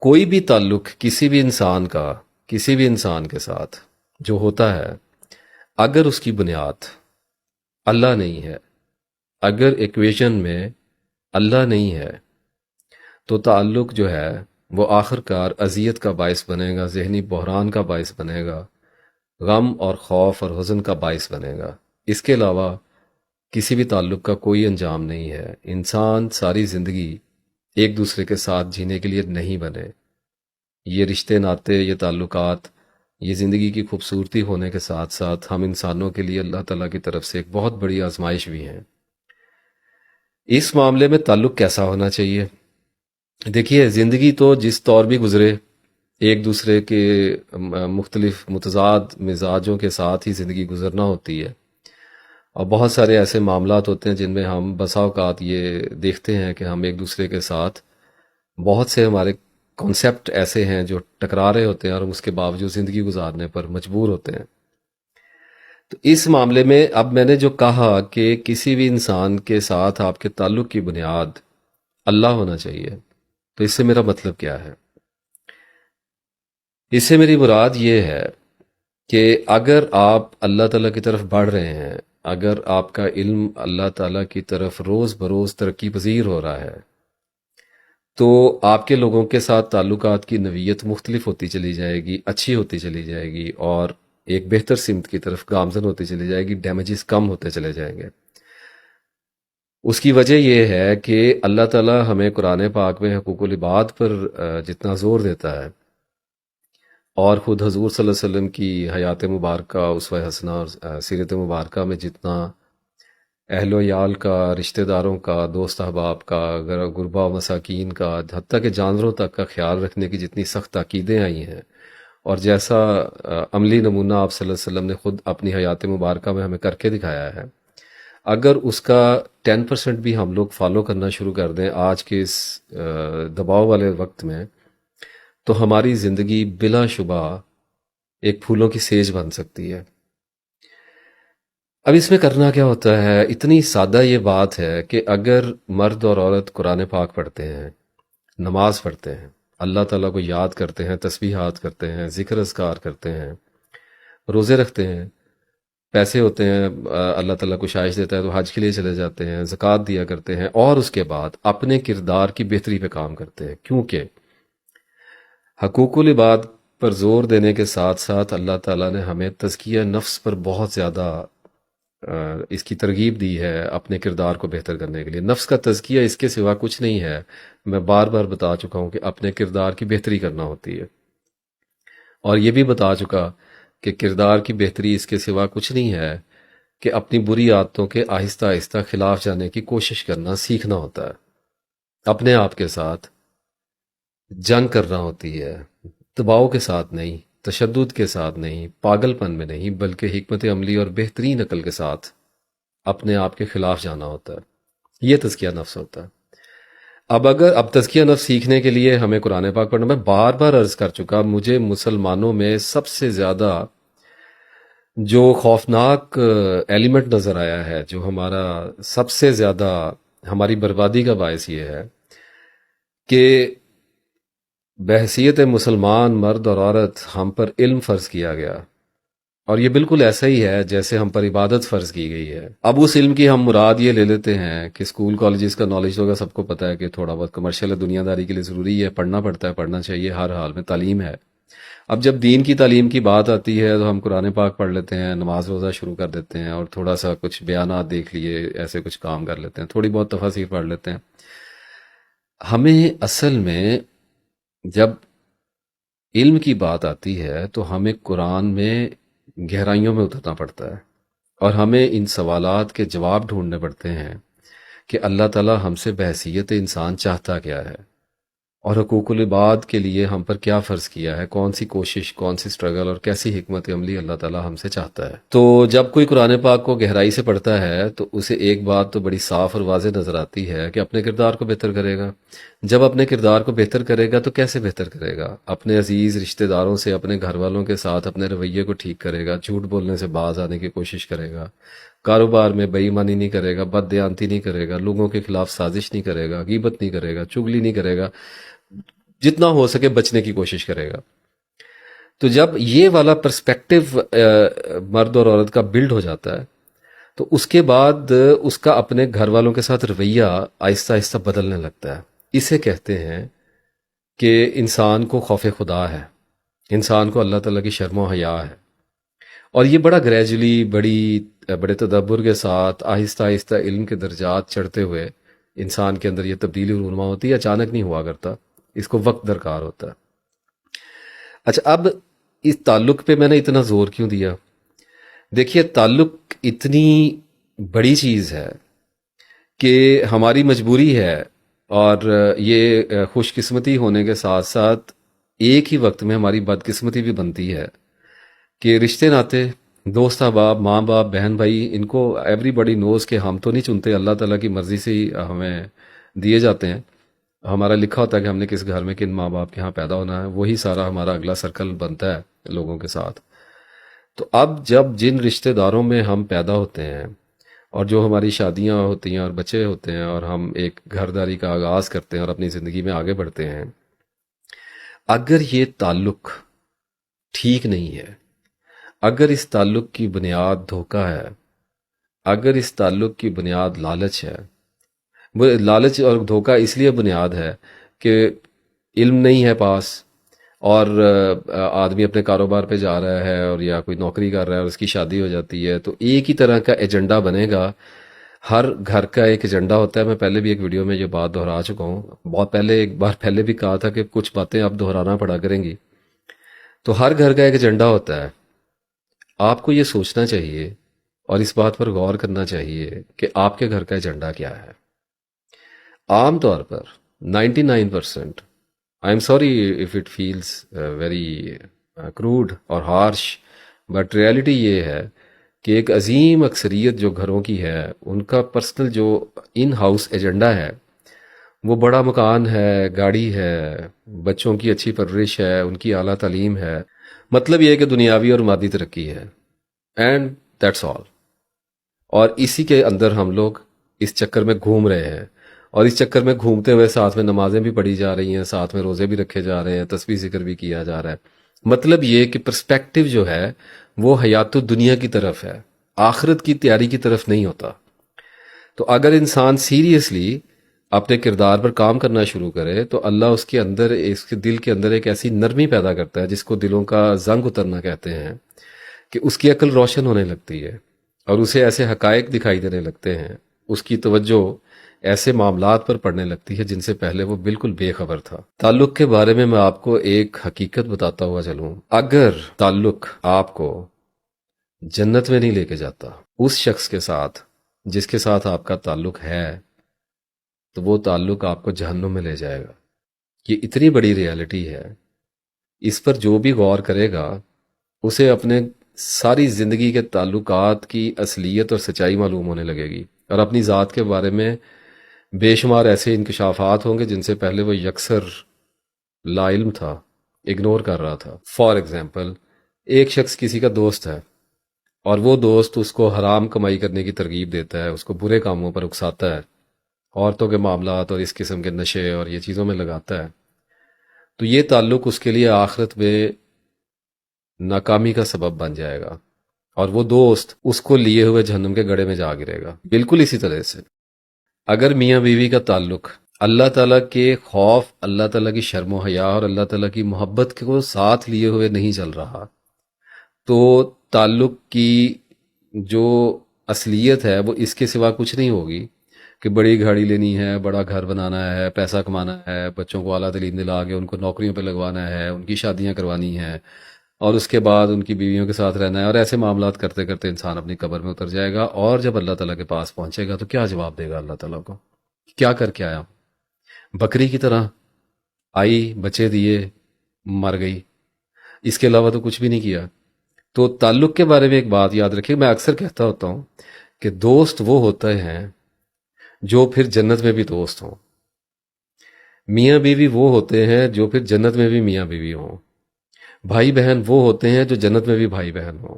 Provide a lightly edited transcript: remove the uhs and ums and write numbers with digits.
کوئی بھی تعلق کسی بھی انسان کے ساتھ جو ہوتا ہے، اگر اس کی بنیاد اللہ نہیں ہے، اگر ایکویشن میں اللہ نہیں ہے، تو تعلق جو ہے وہ آخر کار اذیت کا باعث بنے گا، ذہنی بحران کا باعث بنے گا، غم اور خوف اور حزن کا باعث بنے گا۔ اس کے علاوہ کسی بھی تعلق کا کوئی انجام نہیں ہے۔ انسان ساری زندگی ایک دوسرے کے ساتھ جینے کے لیے نہیں بنے۔ یہ رشتے ناتے، یہ تعلقات، یہ زندگی کی خوبصورتی ہونے کے ساتھ ساتھ ہم انسانوں کے لیے اللہ تعالیٰ کی طرف سے ایک بہت بڑی آزمائش بھی ہیں۔ اس معاملے میں تعلق کیسا ہونا چاہیے؟ دیکھیے، زندگی تو جس طور بھی گزرے، ایک دوسرے کے مختلف متضاد مزاجوں کے ساتھ ہی زندگی گزرنا ہوتی ہے، اور بہت سارے ایسے معاملات ہوتے ہیں جن میں ہم بسا اوقات یہ دیکھتے ہیں کہ ہم ایک دوسرے کے ساتھ بہت سے ہمارے کانسیپٹ ایسے ہیں جو ٹکرا رہے ہوتے ہیں، اور ہم اس کے باوجود زندگی گزارنے پر مجبور ہوتے ہیں۔ تو اس معاملے میں اب میں نے جو کہا کہ کسی بھی انسان کے ساتھ آپ کے تعلق کی بنیاد اللہ ہونا چاہیے، تو اس سے میرا مطلب کیا ہے؟ اس سے میری مراد یہ ہے کہ اگر آپ اللہ تعالیٰ کی طرف بڑھ رہے ہیں، اگر آپ کا علم اللہ تعالیٰ کی طرف روز بروز ترقی پذیر ہو رہا ہے، تو آپ کے لوگوں کے ساتھ تعلقات کی نوعیت مختلف ہوتی چلی جائے گی، اچھی ہوتی چلی جائے گی، اور ایک بہتر سمت کی طرف گامزن ہوتی چلی جائے گی، ڈیمیجز کم ہوتے چلے جائیں گے۔ اس کی وجہ یہ ہے کہ اللہ تعالیٰ ہمیں قرآن پاک میں حقوق العباد پر جتنا زور دیتا ہے، اور خود حضور صلی اللہ علیہ وسلم کی حیات مبارکہ، اسوہ حسنہ اور سیرت مبارکہ میں جتنا اہل و عیال کا، رشتہ داروں کا، دوست احباب کا، غربا و مساکین کا، حتیٰ کہ جانوروں تک کا خیال رکھنے کی جتنی سخت تاکیدیں آئی ہیں، اور جیسا عملی نمونہ آپ صلی اللہ علیہ وسلم نے خود اپنی حیات مبارکہ میں ہمیں کر کے دکھایا ہے، اگر اس کا 10% بھی ہم لوگ فالو کرنا شروع کر دیں آج کے اس دباؤ والے وقت میں، تو ہماری زندگی بلا شبہ ایک پھولوں کی سیج بن سکتی ہے۔ اب اس میں کرنا کیا ہوتا ہے؟ اتنی سادہ یہ بات ہے کہ اگر مرد اور عورت قرآن پاک پڑھتے ہیں، نماز پڑھتے ہیں، اللہ تعالیٰ کو یاد کرتے ہیں، تسبیحات کرتے ہیں، ذکر اذکار کرتے ہیں، روزے رکھتے ہیں، پیسے ہوتے ہیں اللہ تعالیٰ کو شائش دیتا ہے تو حج کے لیے چلے جاتے ہیں، زکوٰۃ دیا کرتے ہیں، اور اس کے بعد اپنے کردار کی بہتری پہ کام کرتے ہیں، کیونکہ حقوق العباد پر زور دینے کے ساتھ ساتھ اللہ تعالیٰ نے ہمیں تزکیہ نفس پر بہت زیادہ اس کی ترغیب دی ہے اپنے کردار کو بہتر کرنے کے لیے۔ نفس کا تزکیہ اس کے سوا کچھ نہیں ہے، میں بار بار بتا چکا ہوں کہ اپنے کردار کی بہتری کرنا ہوتی ہے، اور یہ بھی بتا چکا کہ کردار کی بہتری اس کے سوا کچھ نہیں ہے کہ اپنی بری عادتوں کے آہستہ آہستہ خلاف جانے کی کوشش کرنا سیکھنا ہوتا ہے، اپنے آپ کے ساتھ جنگ کرنا ہوتی ہے، دباؤ کے ساتھ نہیں، تشدد کے ساتھ نہیں، پاگل پن میں نہیں، بلکہ حکمت عملی اور بہترین عقل کے ساتھ اپنے آپ کے خلاف جانا ہوتا ہے۔ یہ تزکیہ نفس ہوتا ہے۔ اب تزکیہ نفس سیکھنے کے لیے ہمیں قرآن پاک پڑھنا، میں بار بار عرض کر چکا، مجھے مسلمانوں میں سب سے زیادہ جو خوفناک ایلیمنٹ نظر آیا ہے، جو ہمارا سب سے زیادہ ہماری بربادی کا باعث یہ ہے کہ بحیثیت مسلمان مرد اور عورت ہم پر علم فرض کیا گیا، اور یہ بالکل ایسا ہی ہے جیسے ہم پر عبادت فرض کی گئی ہے۔ اب اس علم کی ہم مراد یہ لے لیتے ہیں کہ اسکول کالجز کا نالج ہوگا، سب کو پتہ ہے کہ تھوڑا بہت کمرشل ہے، دنیا داری کے لیے ضروری ہے، پڑھنا پڑتا ہے، پڑھنا چاہیے، ہر حال میں تعلیم ہے۔ اب جب دین کی تعلیم کی بات آتی ہے تو ہم قرآن پاک پڑھ لیتے ہیں، نماز روزہ شروع کر دیتے ہیں، اور تھوڑا سا کچھ بیانات دیکھ لیے، ایسے کچھ کام کر لیتے ہیں، تھوڑی بہت تفاسیر پڑھ لیتے ہیں۔ ہمیں اصل میں جب علم کی بات آتی ہے تو ہمیں قرآن میں گہرائیوں میں اترنا پڑتا ہے، اور ہمیں ان سوالات کے جواب ڈھونڈنے پڑتے ہیں کہ اللہ تعالیٰ ہم سے بحیثیت انسان چاہتا کیا ہے، اور حقوق العباد کے لیے ہم پر کیا فرض کیا ہے، کون سی کوشش، کون سی سٹرگل، اور کیسی حکمت عملی اللہ تعالیٰ ہم سے چاہتا ہے۔ تو جب کوئی قرآن پاک کو گہرائی سے پڑھتا ہے تو اسے ایک بات تو بڑی صاف اور واضح نظر آتی ہے کہ اپنے کردار کو بہتر کرے گا۔ جب اپنے کردار کو بہتر کرے گا تو کیسے بہتر کرے گا؟ اپنے عزیز رشتہ داروں سے، اپنے گھر والوں کے ساتھ اپنے رویے کو ٹھیک کرے گا، جھوٹ بولنے سے باز آنے کی کوشش کرے گا، کاروبار میں بے ایمانی نہیں کرے گا، بد دیانتی نہیں کرے گا، لوگوں کے خلاف سازش نہیں کرے گا، غیبت نہیں کرے گا، چغلی نہیں کرے گا، جتنا ہو سکے بچنے کی کوشش کرے گا. تو جب یہ والا پرسپیکٹو مرد اور عورت کا بلڈ ہو جاتا ہے تو اس کے بعد اس کا اپنے گھر والوں کے ساتھ رویہ آہستہ آہستہ بدلنے لگتا ہے. اسے کہتے ہیں کہ انسان کو خوف خدا ہے، انسان کو اللہ تعالیٰ کی شرم و حیا ہے. اور یہ بڑا گریجولی بڑے تدبر کے ساتھ آہستہ آہستہ علم کے درجات چڑھتے ہوئے انسان کے اندر یہ تبدیلی رونما ہوتی ہے. اچانک نہیں ہوا کرتا، اس کو وقت درکار ہوتا ہے. اچھا، اب اس تعلق پہ میں نے اتنا زور کیوں دیا؟ دیکھیے، تعلق اتنی بڑی چیز ہے کہ ہماری مجبوری ہے، اور یہ خوش قسمتی ہونے کے ساتھ ساتھ ایک ہی وقت میں ہماری بدقسمتی بھی بنتی ہے کہ رشتے ناتے، دوست احباب، ماں باپ، بہن بھائی، ان کو ایوری بڈی نوز کہ ہم تو نہیں چنتے، اللہ تعالیٰ کی مرضی سے ہی ہمیں دیے جاتے ہیں. ہمارا لکھا ہوتا ہے کہ ہم نے کس گھر میں کن ماں باپ کے ہاں پیدا ہونا ہے، وہی سارا ہمارا اگلا سرکل بنتا ہے لوگوں کے ساتھ. تو اب جب جن رشتہ داروں میں ہم پیدا ہوتے ہیں اور جو ہماری شادیاں ہوتی ہیں اور بچے ہوتے ہیں اور ہم ایک گھرداری کا آغاز کرتے ہیں اور اپنی زندگی میں آگے بڑھتے ہیں، اگر یہ تعلق ٹھیک نہیں ہے، اگر اس تعلق کی بنیاد دھوکہ ہے، اگر اس تعلق کی بنیاد لالچ ہے، لالچ اور دھوکہ اس لیے بنیاد ہے کہ علم نہیں ہے پاس، اور آدمی اپنے کاروبار پہ جا رہا ہے اور یا کوئی نوکری کر رہا ہے اور اس کی شادی ہو جاتی ہے، تو ایک ہی طرح کا ایجنڈا بنے گا. ہر گھر کا ایک ایجنڈا ہوتا ہے. میں پہلے بھی ایک ویڈیو میں یہ بات دہرا چکا ہوں، بہت پہلے، ایک بار پہلے بھی کہا تھا کہ کچھ باتیں اب دہرانا پڑا کریں گی. تو ہر گھر کا ایک ایجنڈا ہوتا ہے. آپ کو یہ سوچنا چاہیے اور اس بات پر غور کرنا چاہیے کہ آپ کے گھر کا ایجنڈا کیا ہے. عام طور پر 99%، I am sorry if it feels very crude اور ہارش، بٹ ریالٹی یہ ہے کہ ایک عظیم اکثریت جو گھروں کی ہے، ان کا پرسنل جو ان ہاؤس ایجنڈا ہے وہ بڑا مکان ہے، گاڑی ہے، بچوں کی اچھی پرورش ہے، ان کی اعلیٰ تعلیم ہے. مطلب یہ ہے کہ دنیاوی اور مادی ترقی ہے، اینڈ دیٹس آل. اور اسی کے اندر ہم لوگ اس چکر میں گھوم رہے ہیں، اور اس چکر میں گھومتے ہوئے ساتھ میں نمازیں بھی پڑھی جا رہی ہیں، ساتھ میں روزے بھی رکھے جا رہے ہیں، تسبیح ذکر بھی کیا جا رہا ہے. مطلب یہ کہ پرسپیکٹو جو ہے وہ حیات الدنیا کی طرف ہے، آخرت کی تیاری کی طرف نہیں ہوتا. تو اگر انسان سیریسلی اپنے کردار پر کام کرنا شروع کرے تو اللہ اس کے اندر، اس کے دل کے اندر ایک ایسی نرمی پیدا کرتا ہے جس کو دلوں کا زنگ اترنا کہتے ہیں، کہ اس کی عقل روشن ہونے لگتی ہے اور اسے ایسے حقائق دکھائی دینے لگتے ہیں، اس کی توجہ ایسے معاملات پر پڑنے لگتی ہے جن سے پہلے وہ بالکل بے خبر تھا. تعلق کے بارے میں آپ کو ایک حقیقت بتاتا ہوا چلوں. اگر تعلق آپ کو جنت میں نہیں لے کے جاتا، اس شخص کے ساتھ جس کے ساتھ آپ کا تعلق ہے، تو وہ تعلق آپ کو جہنم میں لے جائے گا. یہ اتنی بڑی ریالٹی ہے، اس پر جو بھی غور کرے گا اسے اپنے ساری زندگی کے تعلقات کی اصلیت اور سچائی معلوم ہونے لگے گی، اور اپنی ذات کے بارے میں بے شمار ایسے انکشافات ہوں گے جن سے پہلے وہ یکسر لا علم تھا، اگنور کر رہا تھا. فار ایگزامپل، ایک شخص کسی کا دوست ہے اور وہ دوست اس کو حرام کمائی کرنے کی ترغیب دیتا ہے، اس کو برے کاموں پر اکساتا ہے، عورتوں کے معاملات اور اس قسم کے نشے اور یہ چیزوں میں لگاتا ہے. تو یہ تعلق اس کے لیے آخرت میں ناکامی کا سبب بن جائے گا، اور وہ دوست اس کو لیے ہوئے جہنم کے گڑھے میں جا گرے گا. بالکل اسی طرح سے اگر میاں بیوی کا تعلق اللہ تعالیٰ کے خوف، اللہ تعالیٰ کی شرم و حیا اور اللہ تعالیٰ کی محبت کو ساتھ لیے ہوئے نہیں چل رہا، تو تعلق کی جو اصلیت ہے وہ اس کے سوا کچھ نہیں ہوگی کہ بڑی گاڑی لینی ہے، بڑا گھر بنانا ہے، پیسہ کمانا ہے، بچوں کو اعلیٰ تعلیم دلا کے ان کو نوکریوں پہ لگوانا ہے، ان کی شادیاں کروانی ہیں، اور اس کے بعد ان کی بیویوں کے ساتھ رہنا ہے. اور ایسے معاملات کرتے کرتے انسان اپنی قبر میں اتر جائے گا، اور جب اللہ تعالیٰ کے پاس پہنچے گا تو کیا جواب دے گا اللہ تعالیٰ کو؟ کیا کر کے آیا؟ بکری کی طرح آئی، بچے دیے، مر گئی، اس کے علاوہ تو کچھ بھی نہیں کیا. تو تعلق کے بارے میں ایک بات یاد رکھیے، میں اکثر کہتا ہوتا ہوں کہ دوست وہ ہوتے ہیں جو پھر جنت میں بھی دوست ہوں، میاں بیوی وہ ہوتے ہیں جو پھر جنت میں بھی میاں بیوی ہوں، بھائی بہن وہ ہوتے ہیں جو جنت میں بھی بھائی بہن ہوں.